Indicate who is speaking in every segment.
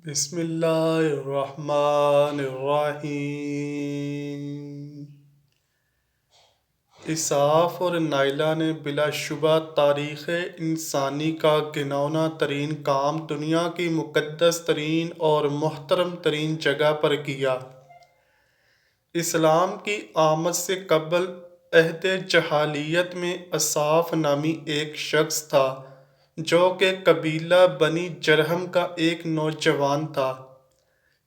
Speaker 1: بسم اللہ الرحمن الرحیم۔ اسحاق اور نائلہ نے بلا شبہ تاریخ انسانی کا گھناؤنا ترین کام دنیا کی مقدس ترین اور محترم ترین جگہ پر کیا۔ اسلام کی آمد سے قبل عہد جاہلیت میں اسحاق نامی ایک شخص تھا جو کہ قبیلہ بنی جرہم کا ایک نوجوان تھا،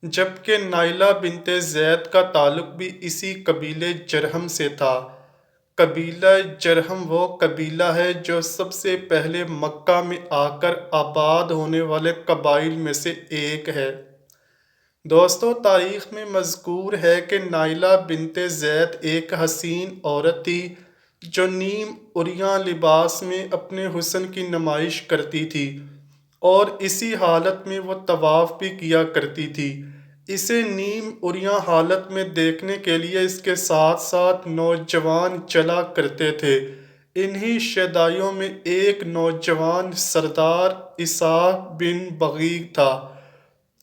Speaker 1: جبکہ نائلہ بنت زید کا تعلق بھی اسی قبیلے جرہم سے تھا۔ قبیلہ جرہم وہ قبیلہ ہے جو سب سے پہلے مکہ میں آ کر آباد ہونے والے قبائل میں سے ایک ہے۔ دوستو، تاریخ میں مذکور ہے کہ نائلہ بنت زید ایک حسین عورت تھی جو نیم عریاں لباس میں اپنے حسن کی نمائش کرتی تھی اور اسی حالت میں وہ طواف بھی کیا کرتی تھی۔ اسے نیم عریاں حالت میں دیکھنے کے لیے اس کے ساتھ ساتھ نوجوان چلا کرتے تھے۔ انہی شیدائیوں میں ایک نوجوان سردار اسحاق بن بغی تھا۔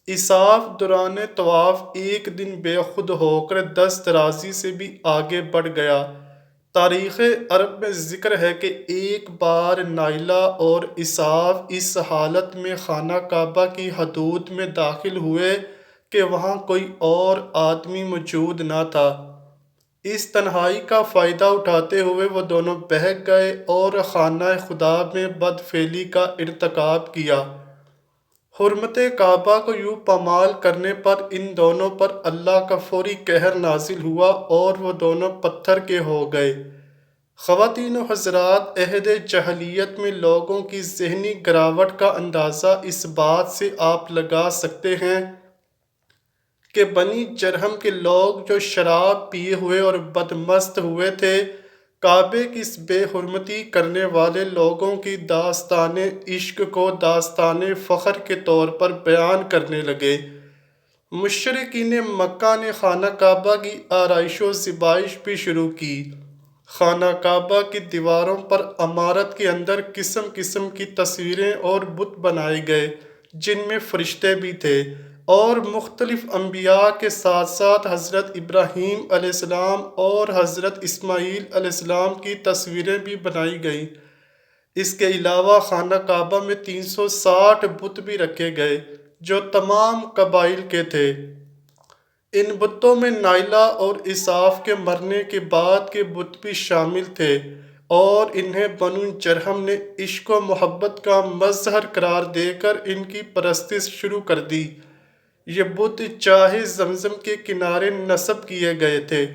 Speaker 1: اسحاق دوران طواف ایک دن بے خود ہو کر دست درازی سے بھی آگے بڑھ گیا۔ تاریخ عرب میں ذکر ہے کہ ایک بار نائلہ اور اسحاق اس حالت میں خانہ کعبہ کی حدود میں داخل ہوئے کہ وہاں کوئی اور آدمی موجود نہ تھا۔ اس تنہائی کا فائدہ اٹھاتے ہوئے وہ دونوں بہک گئے اور خانہ خدا میں بدفعلی کا ارتکاب کیا۔ حرمت کعبہ کو یوں پامال کرنے پر ان دونوں پر اللہ کا فوری قہر نازل ہوا اور وہ دونوں پتھر کے ہو گئے۔ خواتین و حضرات، عہد جاہلیت میں لوگوں کی ذہنی گراوٹ کا اندازہ اس بات سے آپ لگا سکتے ہیں کہ بنی جرہم کے لوگ جو شراب پیے ہوئے اور بدمست ہوئے تھے، کعبے کی اس بے حرمتی کرنے والے لوگوں کی داستان عشق کو داستان فخر کے طور پر بیان کرنے لگے۔ مشرکین مکہ نے خانہ کعبہ کی آرائش و زیبائش بھی شروع کی۔ خانہ کعبہ کی دیواروں پر عمارت کے اندر قسم قسم کی تصویریں اور بت بنائے گئے جن میں فرشتے بھی تھے، اور مختلف انبیاء کے ساتھ ساتھ حضرت ابراہیم علیہ السلام اور حضرت اسماعیل علیہ السلام کی تصویریں بھی بنائی گئیں۔ اس کے علاوہ خانہ کعبہ میں 360 بت بھی رکھے گئے جو تمام قبائل کے تھے۔ ان بتوں میں نائلہ اور اسحاق کے مرنے کے بعد کے بت بھی شامل تھے اور انہیں بنو جرہم نے عشق و محبت کا مظہر قرار دے کر ان کی پرستش شروع کر دی۔ یہ بت چاہے زمزم کے کنارے نصب کیے گئے تھے۔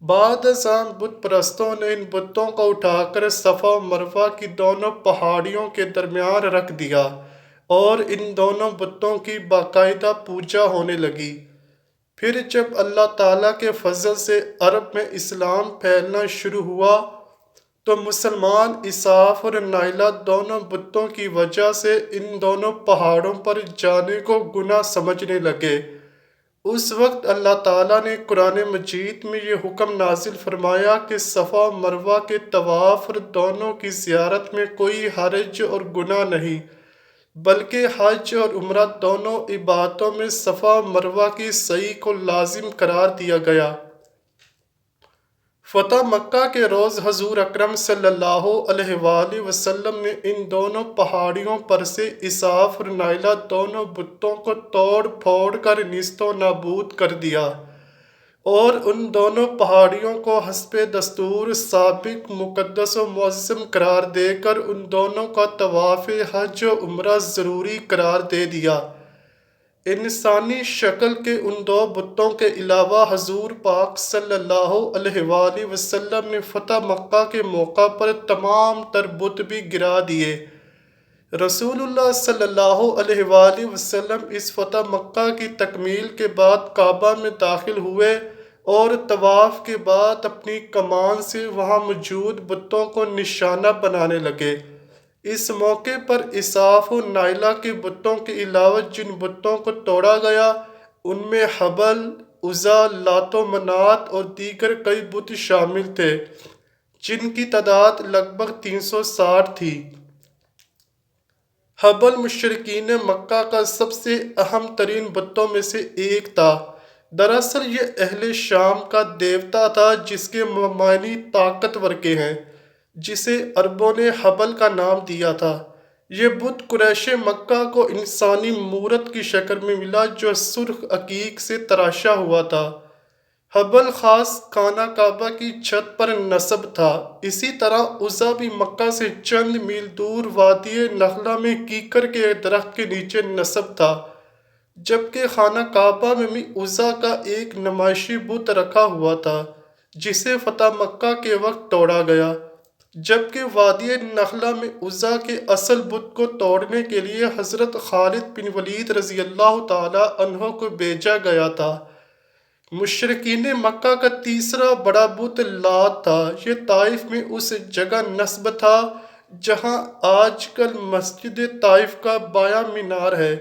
Speaker 1: بعد ازاں بت پرستوں نے ان بتوں کو اٹھا کر صفا و مروہ کی دونوں پہاڑیوں کے درمیان رکھ دیا اور ان دونوں بتوں کی باقاعدہ پوجا ہونے لگی۔ پھر جب اللہ تعالیٰ کے فضل سے عرب میں اسلام پھیلنا شروع ہوا تو مسلمان اسحاق اور نائلہ دونوں بتوں کی وجہ سے ان دونوں پہاڑوں پر جانے کو گناہ سمجھنے لگے۔ اس وقت اللہ تعالیٰ نے قرآن مجید میں یہ حکم نازل فرمایا کہ صفا و مروہ کے طواف اور دونوں کی زیارت میں کوئی حرج اور گناہ نہیں، بلکہ حج اور عمرہ دونوں عبادتوں میں صفا و مروہ کی سعی کو لازم قرار دیا گیا۔ فتح مکہ کے روز حضور اکرم صلی اللہ علیہ وآلہ وسلم نے ان دونوں پہاڑیوں پر سے اسحاق اور نائلہ دونوں بتوں کو توڑ پھوڑ کر نیست و نابود کر دیا اور ان دونوں پہاڑیوں کو حسب دستور سابق مقدس و معظم قرار دے کر ان دونوں کا طواف حج و عمرہ ضروری قرار دے دیا۔ انسانی شکل کے ان دو بتوں کے علاوہ حضور پاک صلی اللہ علیہ وآلہ وسلم نے فتح مکہ کے موقع پر تمام تر بت بھی گرا دیے۔ رسول اللہ صلی اللہ علیہ وآلہ وسلم اس فتح مکہ کی تکمیل کے بعد کعبہ میں داخل ہوئے اور طواف کے بعد اپنی کمان سے وہاں موجود بتوں کو نشانہ بنانے لگے۔ اس موقع پر اسحاق و نائلہ کے بتوں کے علاوہ جن بتوں کو توڑا گیا ان میں حبل، عزیٰ، لات و منات اور دیگر کئی بت شامل تھے جن کی تعداد لگ بھگ 360 تھی۔ حبل مشرکین مکہ کا سب سے اہم ترین بتوں میں سے ایک تھا۔ دراصل یہ اہل شام کا دیوتا تھا جس کے معنی طاقتور کے ہیں، جسے عربوں نے حبل کا نام دیا تھا۔ یہ بت قریش مکہ کو انسانی مورت کی شکل میں ملا جو سرخ عقیق سے تراشا ہوا تھا۔ حبل خاص خانہ کعبہ کی چھت پر نصب تھا۔ اسی طرح عزا بھی مکہ سے چند میل دور وادی نخلا میں کیکر کے درخت کے نیچے نصب تھا، جبکہ خانہ کعبہ میں بھی عزا کا ایک نمائشی بت رکھا ہوا تھا جسے فتح مکہ کے وقت توڑا گیا، جبکہ وادی نخلا میں عزا کے اصل بت کو توڑنے کے لیے حضرت خالد بن ولید رضی اللہ تعالی عنہ کو بھیجا گیا تھا۔ مشرکین مکہ کا تیسرا بڑا بت لات تھا۔ یہ طائف میں اس جگہ نصب تھا جہاں آج کل مسجد طائف کا بایاں مینار ہے۔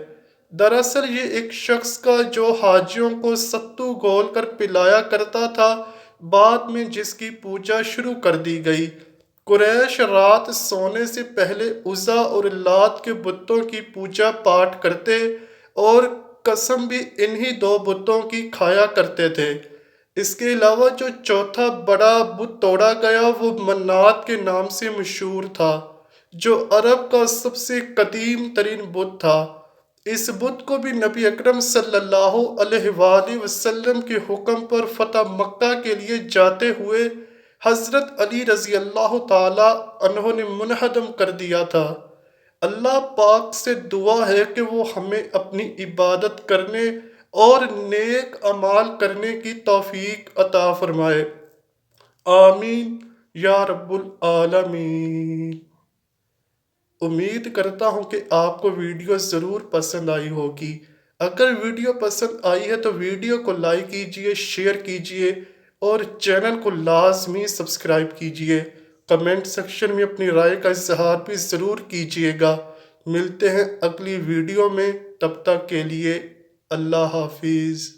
Speaker 1: دراصل یہ ایک شخص کا جو حاجیوں کو ستو گھول کر پلایا کرتا تھا، بعد میں جس کی پوجا شروع کر دی گئی۔ قریش رات سونے سے پہلے عزا اور لات کے بتوں کی پوجا پاٹ کرتے اور قسم بھی انہی دو بتوں کی کھایا کرتے تھے۔ اس کے علاوہ جو چوتھا بڑا بت توڑا گیا وہ منات کے نام سے مشہور تھا، جو عرب کا سب سے قدیم ترین بت تھا۔ اس بت کو بھی نبی اکرم صلی اللہ علیہ وآلہ وسلم کے حکم پر فتح مکہ کے لیے جاتے ہوئے حضرت علی رضی اللہ تعالی عنہ نے منہدم کر دیا تھا۔ اللہ پاک سے دعا ہے کہ وہ ہمیں اپنی عبادت کرنے اور نیک اعمال کرنے کی توفیق عطا فرمائے۔ آمین یا رب العالمین۔ امید کرتا ہوں کہ آپ کو ویڈیو ضرور پسند آئی ہوگی۔ اگر ویڈیو پسند آئی ہے تو ویڈیو کو لائک کیجئے، شیئر کیجئے اور چینل کو لازمی سبسکرائب کیجئے۔ کمنٹ سیکشن میں اپنی رائے کا اظہار بھی ضرور کیجئے گا۔ ملتے ہیں اگلی ویڈیو میں، تب تک کے لیے اللہ حافظ۔